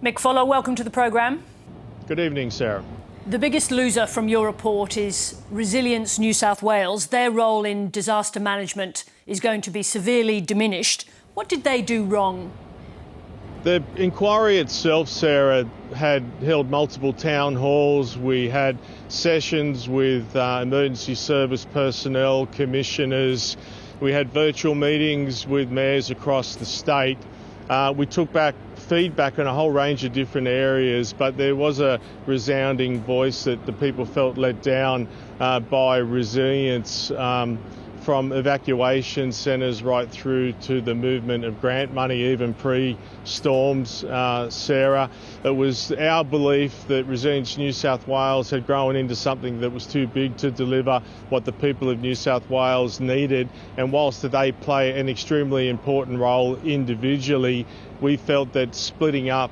Mick Fuller, welcome to the programme. Good evening, Sarah. The biggest loser from your report is Resilience New South Wales. Their role in disaster management is going to be severely diminished. What did they do wrong? The inquiry itself, Sarah, had held multiple town halls. We had sessions with emergency service personnel, commissioners. We had virtual meetings with mayors across the state. We took back feedback on a whole range of different areas, but there was a resounding voice that the people felt let down by resilience, from evacuation centres right through to the movement of grant money, even pre-storms, Sarah. It was our belief that Resilience New South Wales had grown into something that was too big to deliver what the people of New South Wales needed. And whilst they play an extremely important role individually, we felt that splitting up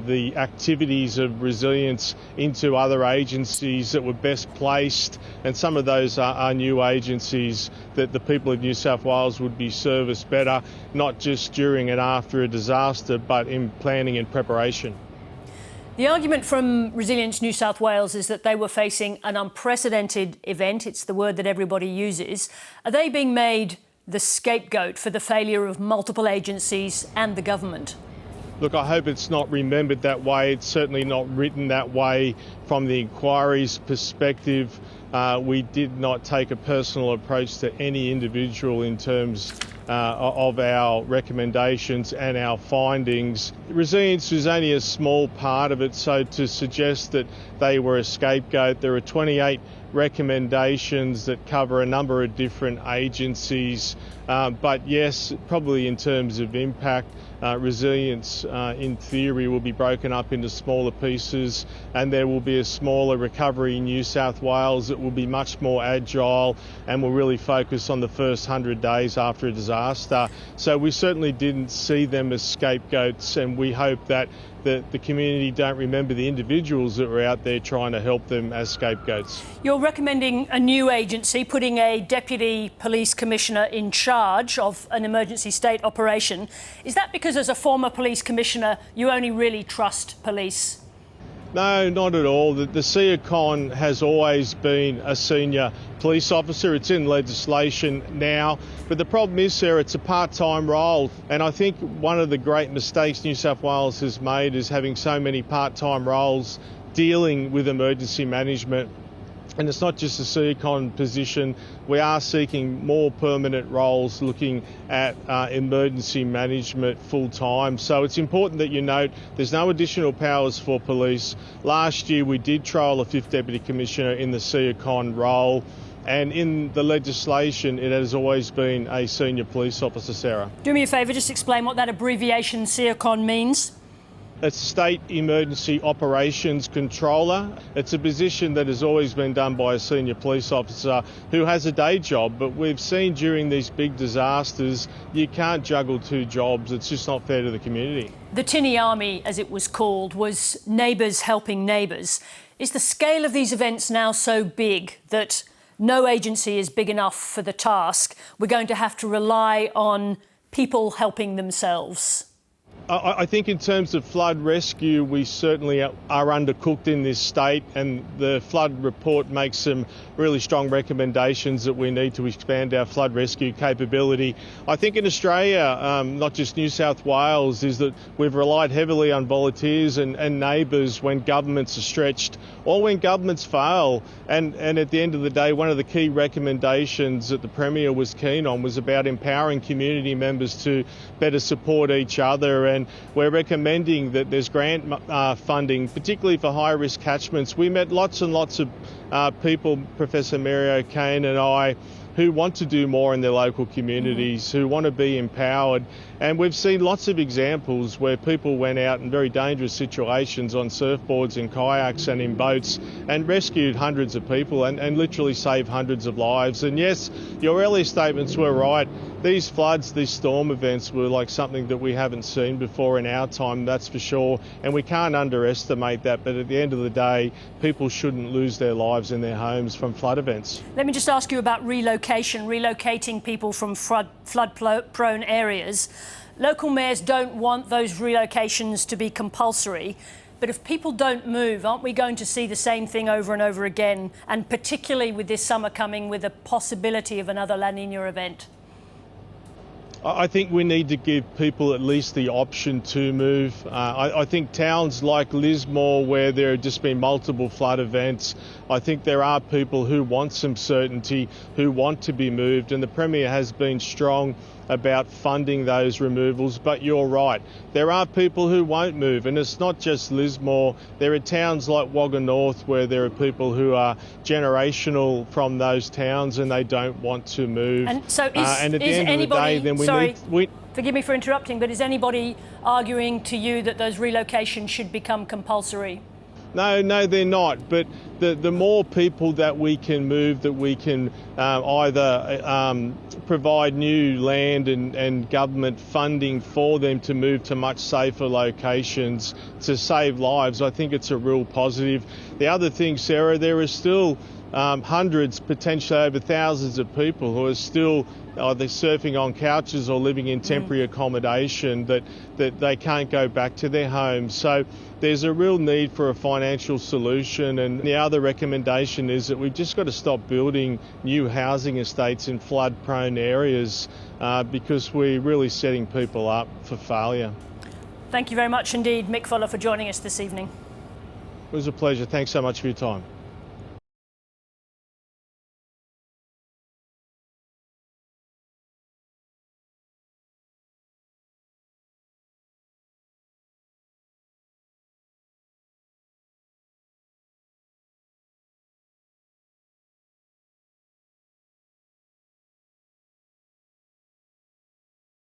the activities of resilience into other agencies that were best placed, and some of those are new agencies, that the people of New South Wales would be serviced better, not just during and after a disaster, but in planning and preparation. The argument from Resilience New South Wales is that they were facing an unprecedented event. It's the word that everybody uses. Are they being made the scapegoat for the failure of multiple agencies and the government? Look, I hope it's not remembered that way. It's certainly not written that way from the inquiry's perspective. We did not take a personal approach to any individual in terms of our recommendations and our findings. Resilience is only a small part of it, so to suggest that they were a scapegoat, there are 28 recommendations that cover a number of different agencies, but yes, probably in terms of impact, resilience in theory will be broken up into smaller pieces, and there will be a smaller recovery in New South Wales that will be much more agile and will really focus on the first 100 days after a disaster. So we certainly didn't see them as scapegoats, and we hope that the community don't remember the individuals that were out there trying to help them as scapegoats. You're recommending a new agency, putting a Deputy Police Commissioner in charge of an emergency state operation. Is that because as a former Police Commissioner you only really trust police? No, not at all. The CECON has always been a senior police officer. It's in legislation now. But the problem is, Sarah, it's a part-time role. And I think one of the great mistakes New South Wales has made is having so many part-time roles dealing with emergency management. And it's not just a CECON position. We are seeking more permanent roles looking at emergency management full time. So it's important that you note there's no additional powers for police. Last year we did trial a 5th Deputy Commissioner in the CECON role. And in the legislation, it has always been a senior police officer, Sarah. Do me a favour, just explain what that abbreviation CECON means. It's State Emergency Operations Controller. It's a position that has always been done by a senior police officer who has a day job, but we've seen during these big disasters, you can't juggle two jobs. It's just not fair to the community. The Tinny Army, as it was called, was neighbours helping neighbours. Is the scale of these events now so big that no agency is big enough for the task? We're going to have to rely on people helping themselves. I think in terms of flood rescue, we certainly are undercooked in this state, and the flood report makes some really strong recommendations that we need to expand our flood rescue capability. I think in Australia, not just New South Wales, is that we've relied heavily on volunteers and neighbours when governments are stretched or when governments fail. And at the end of the day, one of the key recommendations that the Premier was keen on was about empowering community members to better support each other. And we're recommending that there's grant funding, particularly for high-risk catchments. We met lots and lots of people, Professor Mary O'Kane and I, who want to do more in their local communities, who want to be empowered. And we've seen lots of examples where people went out in very dangerous situations on surfboards and kayaks and in boats and rescued hundreds of people and literally saved hundreds of lives. And yes, your earlier statements were right. These floods, these storm events were like something that we haven't seen before in our time, that's for sure. And we can't underestimate that. But at the end of the day, people shouldn't lose their lives in their homes from flood events. Let me just ask you about relocating people from flood-prone areas. local mayors don't want those relocations to be compulsory. But if people don't move, aren't we going to see the same thing over and over again? And particularly with this summer coming with a possibility of another La Niña event? I think we need to give people at least the option to move. I think towns like Lismore, where there have just been multiple flood events, I think there are people who want some certainty, who want to be moved, and the Premier has been strong about funding those removals. But you're right, there are people who won't move, and it's not just Lismore. There are towns like Wagga North where there are people who are generational from those towns and they don't want to move. And so and at the end of the day, then forgive me for interrupting, but is anybody arguing to you that those relocations should become compulsory? No, they're not. But the more people that we can move, that we can either provide new land and government funding for them to move to much safer locations to save lives, I think it's a real positive. The other thing, Sarah, there are still hundreds, potentially over thousands of people who are still either surfing on couches or living in temporary accommodation that they can't go back to their homes. So there's a real need for a financial solution. And the other recommendation is that we've just got to stop building new housing estates in flood-prone areas because we're really setting people up for failure. Thank you very much indeed, Mick Fuller, for joining us this evening. It was a pleasure. Thanks so much for your time.